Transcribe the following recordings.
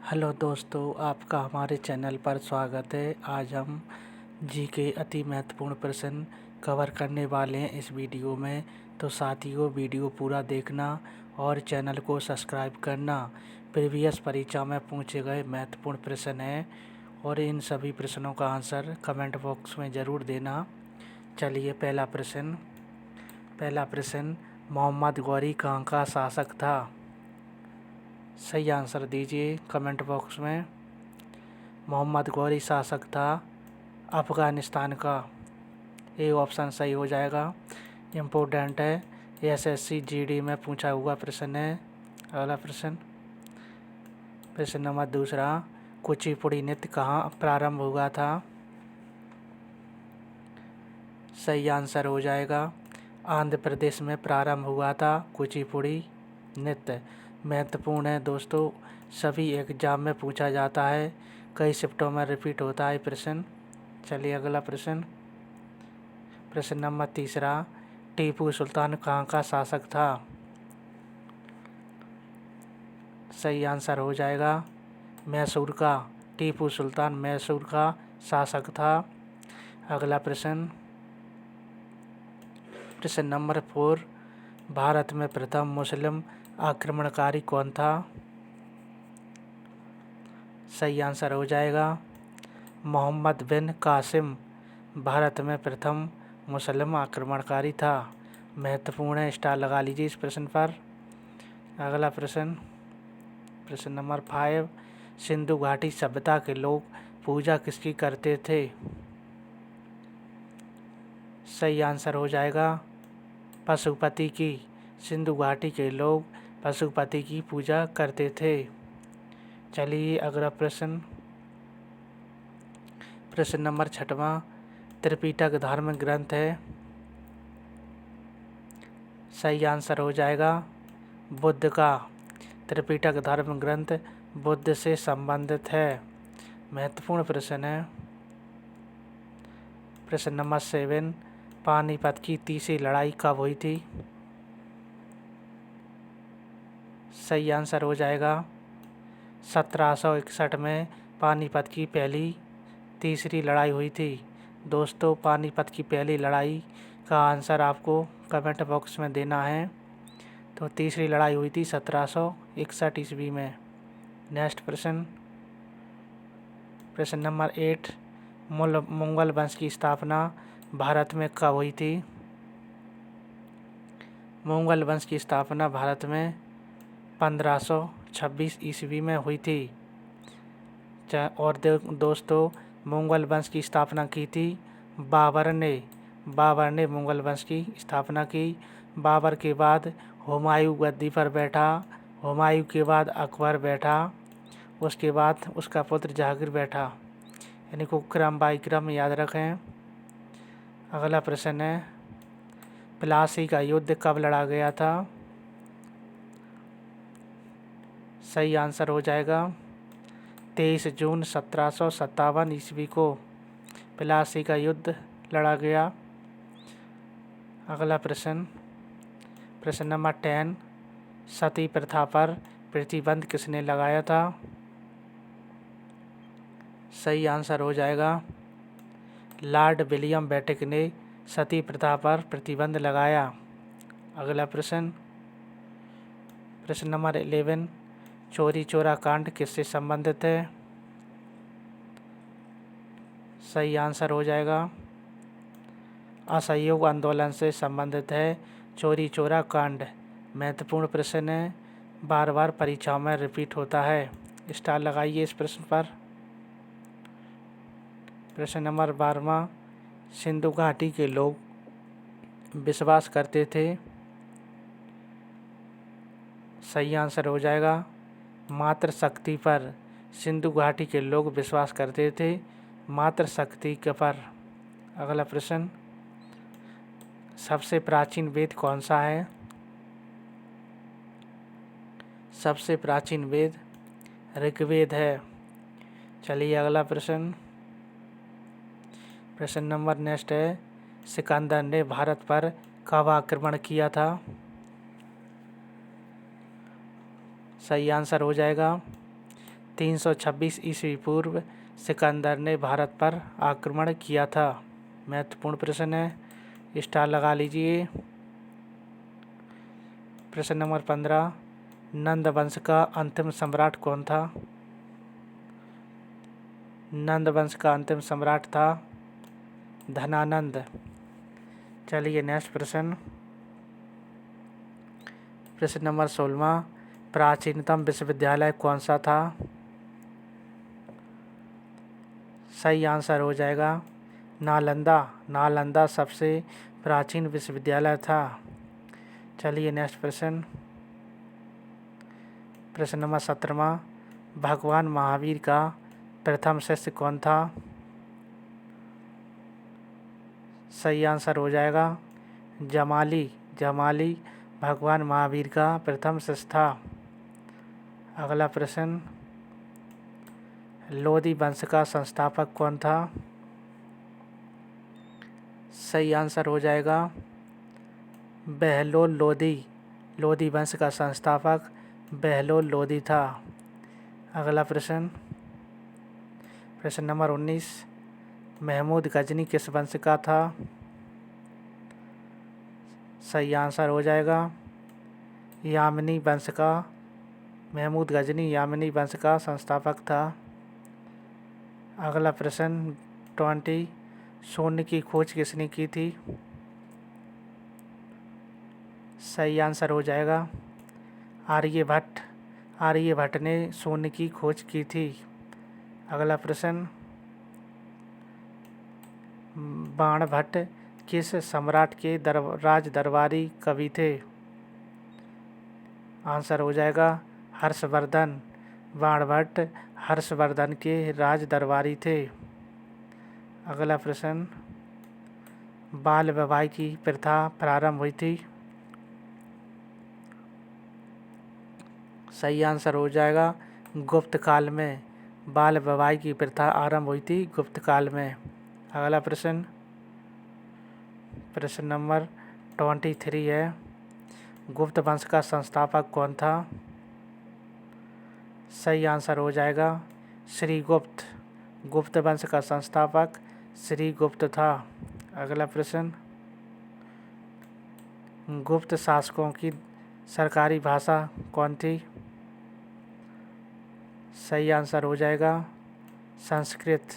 Hello दोस्तों, आपका हमारे चैनल पर स्वागत है। आज हम जी के अति महत्वपूर्ण प्रश्न कवर करने वाले हैं इस वीडियो में। तो साथियों, वीडियो पूरा देखना और चैनल को सब्सक्राइब करना। प्रीवियस परीक्षा में पूछे गए महत्वपूर्ण प्रश्न हैं और इन सभी प्रश्नों का आंसर कमेंट बॉक्स में ज़रूर देना। चलिए, पहला प्रश्न, मोहम्मद गौरी कहाँ का शासक था? सही आंसर दीजिए कमेंट बॉक्स में। मोहम्मद गौरी शासक था अफ़गानिस्तान का। ए ऑप्शन सही हो जाएगा। इम्पोर्टेंट है, एसएससी जीडी में पूछा हुआ प्रश्न है। अगला प्रश्न नंबर दूसरा, कुचिपुड़ी नृत्य कहाँ प्रारंभ हुआ था? सही आंसर हो जाएगा, आंध्र प्रदेश में प्रारंभ हुआ था कुचिपुड़ी नृत्य। महत्वपूर्ण है दोस्तों, सभी एग्जाम में पूछा जाता है, कई शिफ्टों में रिपीट होता है प्रश्न। चलिए अगला प्रश्न नंबर तीसरा, टीपू सुल्तान कहाँ का शासक था? सही आंसर हो जाएगा, मैसूर का। टीपू सुल्तान मैसूर का शासक था। अगला प्रश्न नंबर 4, भारत में प्रथम मुस्लिम आक्रमणकारी कौन था? सही आंसर हो जाएगा, मोहम्मद बिन कासिम भारत में प्रथम मुस्लिम आक्रमणकारी था। महत्वपूर्ण है, स्टार लगा लीजिए इस प्रश्न पर। अगला प्रश्न नंबर 5, सिंधु घाटी सभ्यता के लोग पूजा किसकी करते थे? सही आंसर हो जाएगा, पशुपति की। सिंधु घाटी के लोग पशुपति की पूजा करते थे। चलिए अगला प्रश्न नंबर 6वां, त्रिपिटक धार्मिक ग्रंथ है। सही आंसर हो जाएगा, बुद्ध का। त्रिपिटक धर्म ग्रंथ बुद्ध से संबंधित है। महत्वपूर्ण प्रश्न है। प्रश्न नंबर 7, पानीपत की तीसरी लड़ाई कब हुई थी? सही आंसर हो जाएगा, 1761 में पानीपत की तीसरी लड़ाई हुई थी। दोस्तों, पानीपत की पहली लड़ाई का आंसर आपको कमेंट बॉक्स में देना है। तो तीसरी लड़ाई हुई थी 1761 ईस्वी में। नेक्स्ट प्रश्न नंबर 8, मुगल वंश की स्थापना भारत में कब हुई थी? मुगल वंश की स्थापना भारत में 1526 ईस्वी में हुई थी। और दोस्तों, मुगल वंश की स्थापना की थी बाबर ने मुगल वंश की स्थापना की। बाबर के बाद हुमायूं गद्दी पर बैठा। हुमायूं के बाद अकबर बैठा। उसके बाद उसका पुत्र जहांगीर बैठा। यानी को क्रम बाई क्रम याद रखें। अगला प्रश्न है, प्लासी का युद्ध कब लड़ा गया था? सही आंसर हो जाएगा, 23 जून 1757 ईस्वी को प्लासी का युद्ध लड़ा गया। अगला प्रश्न नंबर 10, सती प्रथा पर प्रतिबंध किसने लगाया था? सही आंसर हो जाएगा, लॉर्ड विलियम बेंटिक ने सती प्रथा पर प्रतिबंध लगाया। अगला प्रश्न नंबर 11, चौरी चौरा कांड किससे संबंधित है? सही आंसर हो जाएगा, असहयोग आंदोलन से संबंधित है चौरी चौरा कांड। महत्वपूर्ण प्रश्न है, बार बार परीक्षाओं में रिपीट होता है। स्टार लगाइए इस प्रश्न पर। प्रश्न नंबर 12वां, सिंधु घाटी के लोग विश्वास करते थे। सही आंसर हो जाएगा, मातृ शक्ति पर। सिंधु घाटी के लोग विश्वास करते थे मातृ शक्ति के पर। अगला प्रश्न, सबसे प्राचीन वेद कौन सा है? सबसे प्राचीन वेद ऋग्वेद है। चलिए अगला प्रश्न नंबर नेक्स्ट है, सिकंदर ने भारत पर कब आक्रमण किया था? सही आंसर हो जाएगा, 326 ईस्वी पूर्व सिकंदर ने भारत पर आक्रमण किया था? महत्वपूर्ण प्रश्न है, स्टार लगा लीजिए। प्रश्न नंबर 15, नंद वंश का अंतिम सम्राट कौन था? नंद वंश का अंतिम सम्राट था धनानंद। चलिए नेक्स्ट प्रश्न। प्रश्न नंबर 16, प्राचीनतम विश्वविद्यालय कौन सा था? सही आंसर हो जाएगा नालंदा। नालंदा सबसे प्राचीन विश्वविद्यालय था। चलिए नेक्स्ट प्रश्न। प्रश्न नंबर 17, भगवान महावीर का प्रथम शिष्य कौन था? सही आंसर हो जाएगा जमाली। जमाली भगवान महावीर का प्रथम शिष्य था। अगला प्रश्न, लोदी वंश का संस्थापक कौन था? सही आंसर हो जाएगा बहलोल लोदी। लोदी वंश का संस्थापक बहलोल लोदी था। अगला प्रश्न, प्रश्न नंबर 19, महमूद गजनी किस वंश का था? सही आंसर हो जाएगा यामिनी वंश का। महमूद गजनी यामिनी वंश का संस्थापक था। अगला प्रश्न 20, शून्य की खोज किसने की थी? सही आंसर हो जाएगा आर्यभट्ट। आर्यभट्ट ने शून्य की खोज की थी। अगला प्रश्न, बाणभट्ट किस सम्राट के राज दरबारी कवि थे? आंसर हो जाएगा हर्षवर्धन। बाणभट्ट हर्षवर्धन के राज दरबारी थे। अगला प्रश्न, बाल विवाह की प्रथा प्रारंभ हुई थी? सही आंसर हो जाएगा गुप्त काल में। बाल विवाह की प्रथा आरंभ हुई थी गुप्त काल में। अगला प्रश्न, प्रश्न नंबर 23 है, गुप्त वंश का संस्थापक कौन था? सही आंसर हो जाएगा श्रीगुप्त। गुप्त वंश का संस्थापक श्रीगुप्त था। अगला प्रश्न, गुप्त शासकों की सरकारी भाषा कौन थी? सही आंसर हो जाएगा संस्कृत।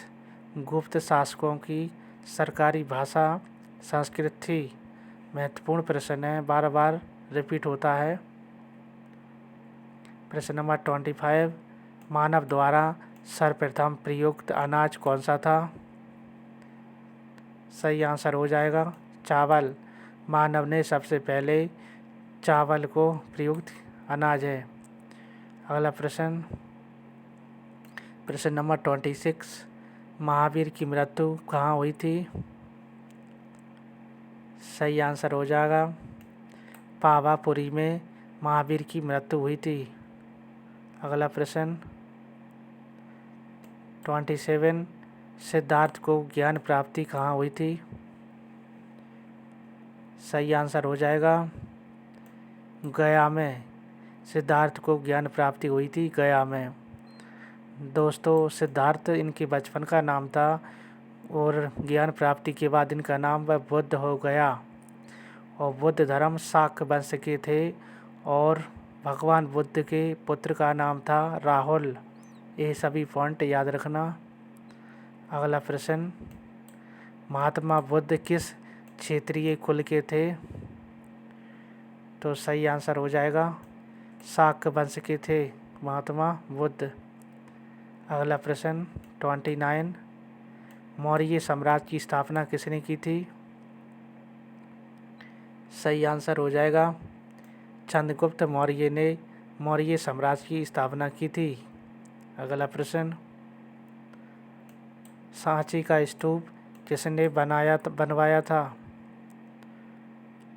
गुप्त शासकों की सरकारी भाषा संस्कृत थी। महत्वपूर्ण प्रश्न है, बार बार रिपीट होता है। प्रश्न नंबर 25, मानव द्वारा सर्वप्रथम प्रयुक्त अनाज कौन सा था? सही आंसर हो जाएगा चावल। मानव ने सबसे पहले चावल को प्रयुक्त अनाज है। अगला प्रश्न, प्रश्न नंबर 26, महावीर की मृत्यु कहाँ हुई थी? सही आंसर हो जाएगा पावापुरी में महावीर की मृत्यु हुई थी। अगला प्रश्न 27, सिद्धार्थ को ज्ञान प्राप्ति कहाँ हुई थी? सही आंसर हो जाएगा गया में। सिद्धार्थ को ज्ञान प्राप्ति हुई थी गया में। दोस्तों, सिद्धार्थ इनके बचपन का नाम था और ज्ञान प्राप्ति के बाद इनका नाम वह बुद्ध हो गया। और बुद्ध धर्म शाक्य वंश के थे और भगवान बुद्ध के पुत्र का नाम था राहुल। ये सभी पॉइंट याद रखना। अगला प्रश्न, महात्मा बुद्ध किस क्षेत्रीय कुल के थे? तो सही आंसर हो जाएगा शाक्य वंश के थे महात्मा बुद्ध। अगला प्रश्न 29, मौर्य साम्राज्य की स्थापना किसने की थी? सही आंसर हो जाएगा चंद्रगुप्त मौर्य ने मौर्य साम्राज्य की स्थापना की थी। अगला प्रश्न, सांची का स्तूप किसने बनवाया था?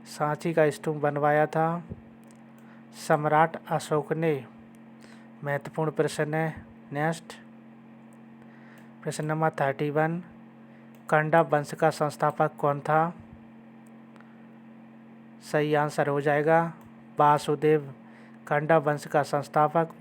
सांची का स्तूप बनवाया था सम्राट अशोक ने। महत्वपूर्ण प्रश्न है। नेक्स्ट प्रश्न नंबर 31, कण्व वंश का संस्थापक कौन था? सही आंसर हो जाएगा वासुदेव। कण्व वंश का संस्थापक